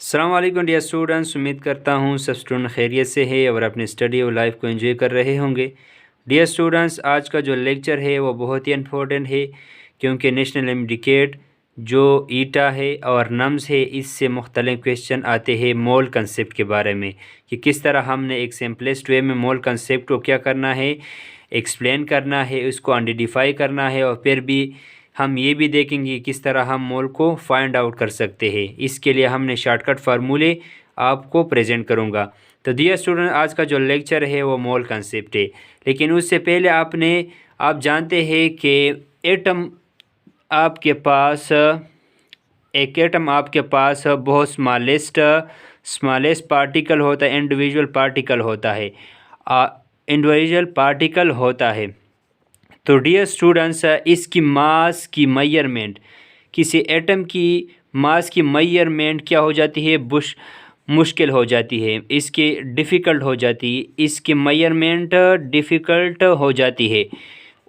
अस्सलाम वालेकुम dear students. उम्मीद करता हूँ सब स्टूडेंट खैरियत से है और अपनी स्टडी और लाइफ को एंजॉय कर रहे होंगे। डियर स्टूडेंट्स, आज का जो लेक्चर है वो बहुत ही इम्पोर्टेंट है क्योंकि नेशनल एमडीकेट जो ईटा है और नम्स है इससे मुख्तलिफ क्वेश्चन आते हैं मोल कंसेप्ट के बारे में कि किस तरह हमने एक सिंपलेस्ट वे में मोल कंसेप्ट को क्या करना है, एक्सप्लेन करना है, उसको आइडेंटिफाई करना है और फिर भी हम ये भी देखेंगे किस तरह हम मोल को फाइंड आउट कर सकते हैं। इसके लिए हमने शॉर्टकट फार्मूले आपको प्रेजेंट करूँगा। तो डियर स्टूडेंट, आज का जो लेक्चर है वो मोल कंसेप्ट है, लेकिन उससे पहले आप जानते हैं कि एटम आपके पास बहुत स्मॉलेस्ट पार्टिकल होता है, इंडिविजुअल पार्टिकल होता है। तो डियर स्टूडेंट्स, इसकी मास की मेजरमेंट, किसी एटम की मास की मेजरमेंट क्या हो जाती है, मुश्किल हो जाती है, इसकी डिफ़िकल्ट हो जाती है, इसकी मेजरमेंट डिफ़िकल्ट हो जाती है।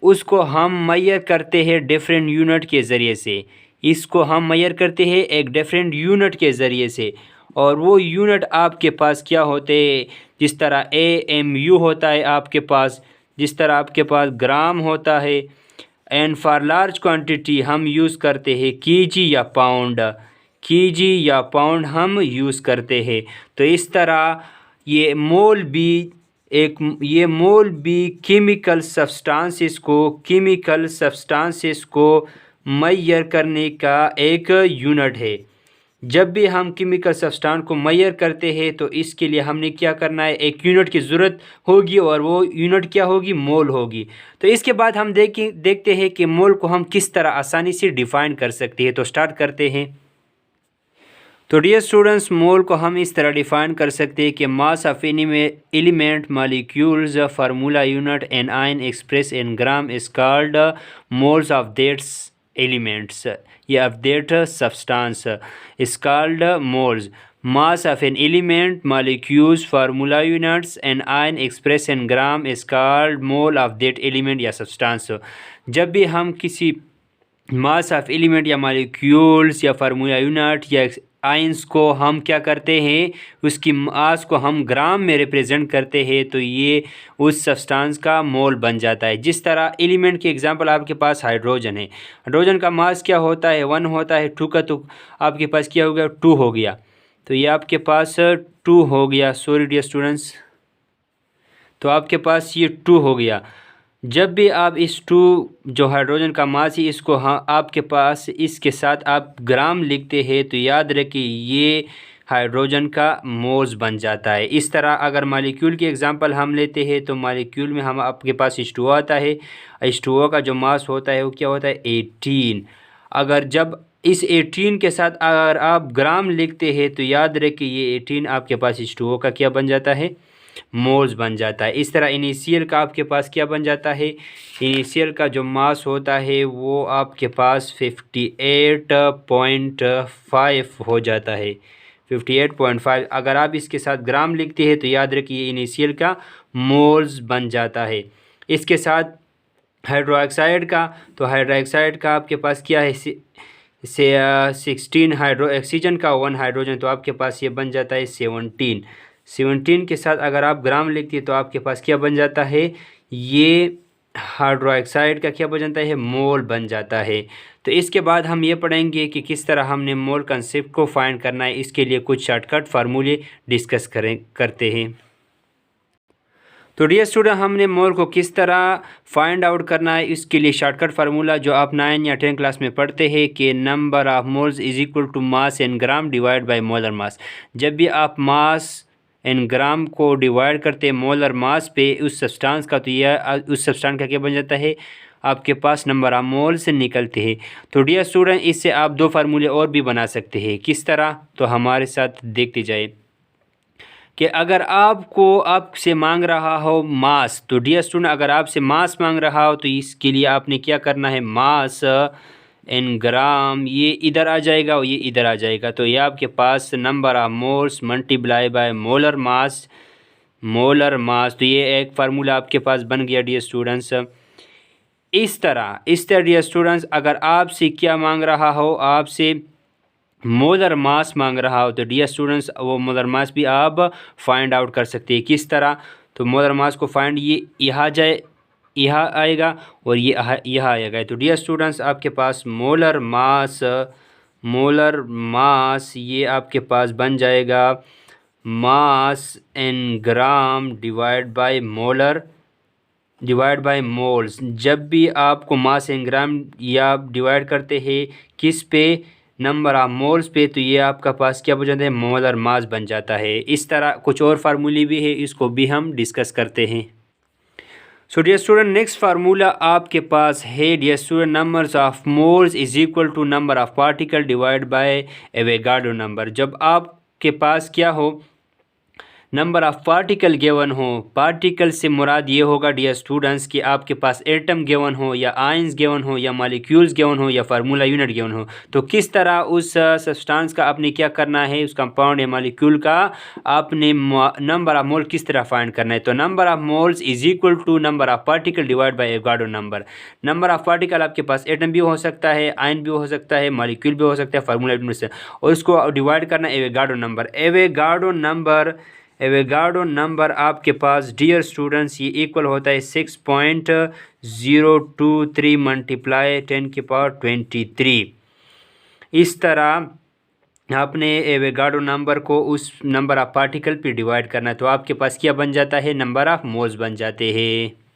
उसको हम मेजर करते हैं डिफरेंट यूनिट के ज़रिए से, इसको हम मेजर करते हैं एक डिफरेंट यूनिट के ज़रिए से। और वो यूनिट आपके पास क्या होते हैं, जिस तरह AMU होता है आपके पास, जिस तरह आपके पास ग्राम होता है। एंड फॉर लार्ज क्वांटिटी हम यूज़ करते हैं केजी या पाउंड हम यूज़ करते हैं। तो इस तरह ये मोल भी केमिकल सब्सटेंसेस को मेजर करने का एक यूनिट है। जब भी हम केमिकल सब्सटेंस को मेजर करते हैं तो इसके लिए हमने क्या करना है, एक यूनिट की ज़रूरत होगी और वो यूनिट क्या होगी, मोल होगी। तो इसके बाद हम देखते हैं कि मोल को हम किस तरह आसानी से डिफ़ाइन कर सकते हैं। तो स्टार्ट करते हैं। तो डियर स्टूडेंट्स, मोल को हम इस तरह डिफ़ाइन कर सकते हैं कि mass of element molecules formula unit an ion express in gram is called moles of that's elements या of that substance is called moles. Mass of an element molecules formula units an ion express in gram is called mole of that element या substance. जब भी हम किसी mass of element या molecules या formula unit या ions को हम क्या करते हैं, उसकी मास को हम ग्राम में रिप्रेजेंट करते हैं तो ये उस सब्सटेंस का मोल बन जाता है। जिस तरह एलिमेंट की एग्जांपल आपके पास हाइड्रोजन है, हाइड्रोजन का मास क्या होता है, 1 होता है। 2 का तो आपके पास क्या हो गया, 2 हो गया। तो ये आपके पास 2 हो गया, सॉरी डियर स्टूडेंट्स, तो आपके पास ये 2 हो गया। जब भी आप इस 2 जो हाइड्रोजन का मास है इसको आपके पास इसके साथ आप ग्राम लिखते हैं तो याद रखिए ये हाइड्रोजन का मोल्स बन जाता है। इस तरह अगर मॉलिक्यूल की एग्जांपल हम लेते हैं तो मॉलिक्यूल में हम आपके पास H2O आता है। H2O का जो मास होता है वो क्या होता है, 18। अगर जब इस 18 के साथ अगर आप ग्राम लिखते हैं तो याद रखिए ये 18 आपके पास H2O का क्या बन जाता है, मोल्स बन जाता है। इस तरह इनिशियल का आपके पास क्या बन जाता है, इनिशियल का जो मास होता है वो आपके पास 58.5 हो जाता है, 58.5। अगर आप इसके साथ ग्राम लिखते हैं तो याद रखिए इनिशियल का मोल्स बन जाता है। इसके साथ हाइड्रोक्साइड का, तो हाइड्रोक्साइड का आपके पास क्या है, 16 हाइड्रो ऑक्सीजन का 1 हाइड्रोजन, तो आपके पास ये बन जाता है 17 के साथ अगर आप ग्राम लिखती है तो आपके पास क्या बन जाता है, ये हाइड्रोक्साइड का क्या बन जाता है, मोल बन जाता है। तो इसके बाद हम ये पढ़ेंगे कि किस तरह हमने मोल कंसेप्ट को फाइंड करना है। इसके लिए कुछ शॉर्टकट फार्मूले डिस्कस करते हैं। तो डियर स्टूडेंट, हमने मोल को किस तरह फाइंड आउट करना है, इसके लिए शॉर्टकट फार्मूला जो आप 9 या 10 क्लास में पढ़ते हैं कि number of moles is equal to mass in gram divide by molar mass. जब भी आप मास इन ग्राम को डिवाइड करते हैं मोलर मास पे उस सब्सटेंस का, तो यह उस सब्सटेंस का क्या बन जाता है, आपके पास नंबर ऑफ मोल से निकलते हैं। तो डियर स्टूडेंट, इससे आप 2 फार्मूले और भी बना सकते हैं। किस तरह, तो हमारे साथ देखते जाए कि अगर आपसे मांग रहा हो मास, तो डियर स्टूडेंट अगर आपसे मास मांग रहा हो तो इसके लिए आपने क्या करना है, मास इन ग्राम ये इधर आ जाएगा और ये इधर आ जाएगा। तो ये आपके पास number of moles multiply by molar mass. तो ये एक फार्मूला आपके पास बन गया डियर स्टूडेंट्स। इस तरह डियर स्टूडेंट्स, अगर आपसे क्या मांग रहा हो, आपसे मोलर मास मांग रहा हो तो डियर स्टूडेंट्स वो मोलर मास भी आप फाइंड आउट कर सकते हैं। किस तरह? तो मोलर मास को फाइंड, ये यहाँ आएगा और ये यहाँ आएगा। तो डियर स्टूडेंट्स आपके पास मोलर मास ये आपके पास बन जाएगा मास in gram divide bye moles. जब भी आपको मास इन ग्राम या आप डिवाइड करते हैं किस पे, नंबर ऑफ मोल्स पे, तो ये आपका पास क्या बन जाता है, मोलर मास बन जाता है। इस तरह कुछ और फार्मूले भी है, इसको भी हम डिस्कस करते हैं। So dear student next formula आपके पास है dear student, numbers of moles is equal to number of particle divide by Avogadro number. जब आपके पास क्या हो, नंबर ऑफ पार्टिकल गिवन हो, पार्टिकल से मुराद ये होगा डियर स्टूडेंट्स कि आपके पास एटम गिवन हो या आयंस गिवन हो या मॉलिक्यूल्स गिवन हो या फार्मूला यूनिट गिवन हो, तो किस तरह उस सब्सटेंस का आपने क्या करना है, उस कंपाउंड या मॉलिक्यूल का आपने नंबर ऑफ मोल किस तरह फाइंड करना है। तो number of moles is equal to number of particle divide by Avogadro number. Number of particle आपके पास एटम भी हो सकता है, आयन भी हो सकता है, मॉलिक्यूल भी हो सकता है, फार्मूला यूनिट से, और उसको डिवाइड करना है एवोगाड्रो नंबर। एवोगाड्रो नंबर आपके पास डियर स्टूडेंट्स ये इक्वल होता है 6.023 मल्टीप्लाई 10⁻23। इस तरह आपने एवोगाड्रो नंबर को उस नंबर ऑफ पार्टिकल पे डिवाइड करना है, तो आपके पास क्या बन जाता है, नंबर ऑफ मोल्स बन जाते हैं।